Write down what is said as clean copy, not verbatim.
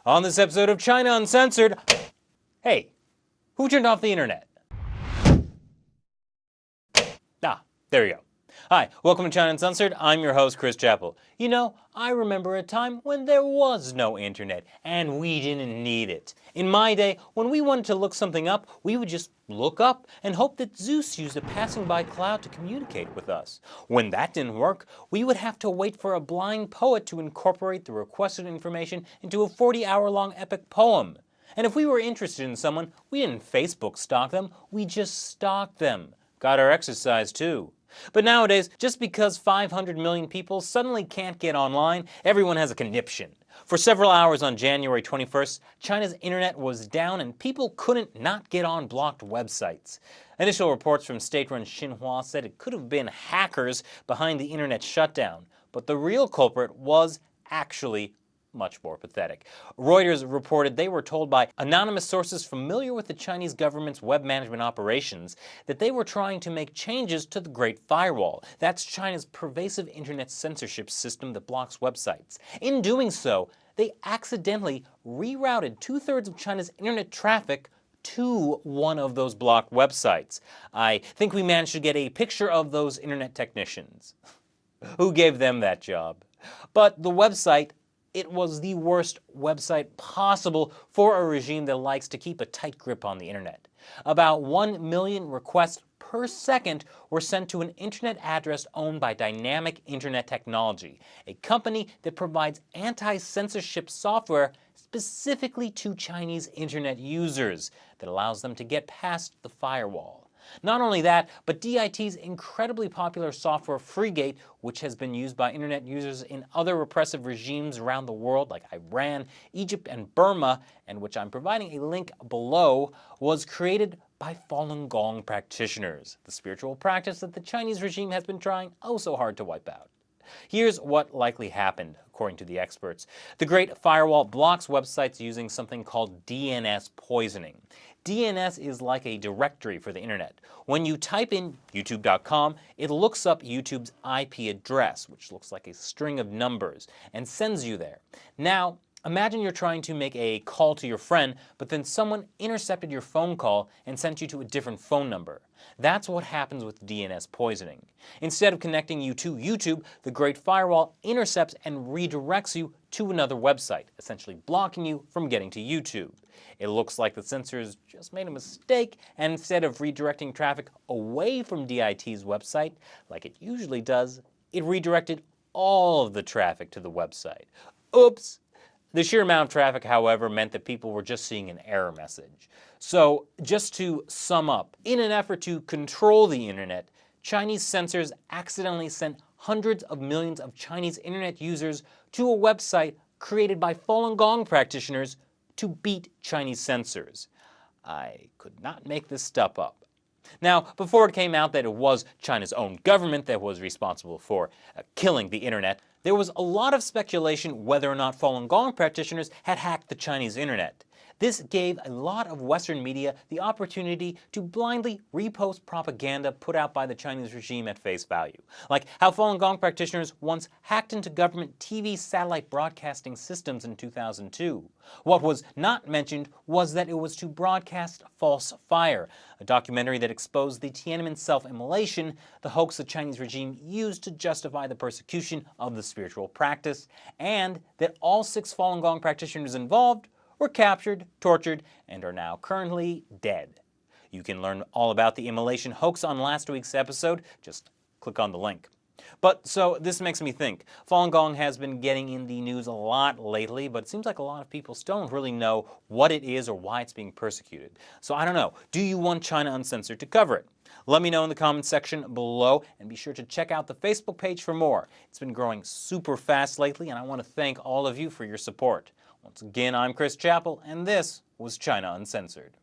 On this episode of China Uncensored, hey, who turned off the internet? There you go. Hi, welcome to China Uncensored. I'm your host, Chris Chappell. You know, I remember a time when there was no internet, and we didn't need it. In my day, when we wanted to look something up, we would just look up and hope that Zeus used a passing-by cloud to communicate with us. When that didn't work, we would have to wait for a blind poet to incorporate the requested information into a 40-hour-long epic poem. And if we were interested in someone, we didn't Facebook stalk them, we just stalked them. Got our exercise too. But nowadays, just because 500 million people suddenly can't get online, everyone has a conniption. For several hours on January 21st, China's internet was down and people couldn't not get on blocked websites. Initial reports from state-run Xinhua said it could have been hackers behind the internet shutdown, but the real culprit was actually much more pathetic. Reuters reported they were told by anonymous sources familiar with the Chinese government's web management operations that they were trying to make changes to the Great Firewall. That's China's pervasive internet censorship system that blocks websites. In doing so, they accidentally rerouted two-thirds of China's internet traffic to one of those blocked websites. I think we managed to get a picture of those internet technicians. Who gave them that job? But the website, it was the worst website possible for a regime that likes to keep a tight grip on the internet. About 1 million requests per second were sent to an internet address owned by Dynamic Internet Technology, a company that provides anti-censorship software specifically to Chinese internet users that allows them to get past the firewall. Not only that, but DIT's incredibly popular software Freegate, which has been used by internet users in other repressive regimes around the world like Iran, Egypt, and Burma, and which I'm providing a link below, was created by Falun Gong practitioners, the spiritual practice that the Chinese regime has been trying oh so hard to wipe out. Here's what likely happened, according to the experts. The Great Firewall blocks websites using something called DNS poisoning. DNS is like a directory for the internet. When you type in youtube.com, it looks up YouTube's IP address, which looks like a string of numbers, and sends you there. Now, imagine you're trying to make a call to your friend, but then someone intercepted your phone call and sent you to a different phone number. That's what happens with DNS poisoning. Instead of connecting you to YouTube, the Great Firewall intercepts and redirects you to another website, essentially blocking you from getting to YouTube. It looks like the censors just made a mistake, and instead of redirecting traffic away from DIT's website, like it usually does, it redirected all of the traffic to the website. Oops! The sheer amount of traffic, however, meant that people were just seeing an error message. So, just to sum up, in an effort to control the internet, Chinese censors accidentally sent hundreds of millions of Chinese internet users to a website created by Falun Gong practitioners to beat Chinese censors. I could not make this stuff up. Now, before it came out that it was China's own government that was responsible for killing the internet, there was a lot of speculation whether or not Falun Gong practitioners had hacked the Chinese internet. This gave a lot of Western media the opportunity to blindly repost propaganda put out by the Chinese regime at face value, like how Falun Gong practitioners once hacked into government TV satellite broadcasting systems in 2002. What was not mentioned was that it was to broadcast False Fire, a documentary that exposed the Tiananmen self-immolation, the hoax the Chinese regime used to justify the persecution of the spiritual practice, and that all 6 Falun Gong practitioners involved were captured, tortured, and are now currently dead. You can learn all about the immolation hoax on last week's episode. Just click on the link. But so this makes me think. Falun Gong has been getting in the news a lot lately, but it seems like a lot of people still don't really know what it is or why it's being persecuted. So I don't know. Do you want China Uncensored to cover it? Let me know in the comments section below, and be sure to check out the Facebook page for more. It's been growing super fast lately, and I want to thank all of you for your support. Once again, I'm Chris Chappell, and this was China Uncensored.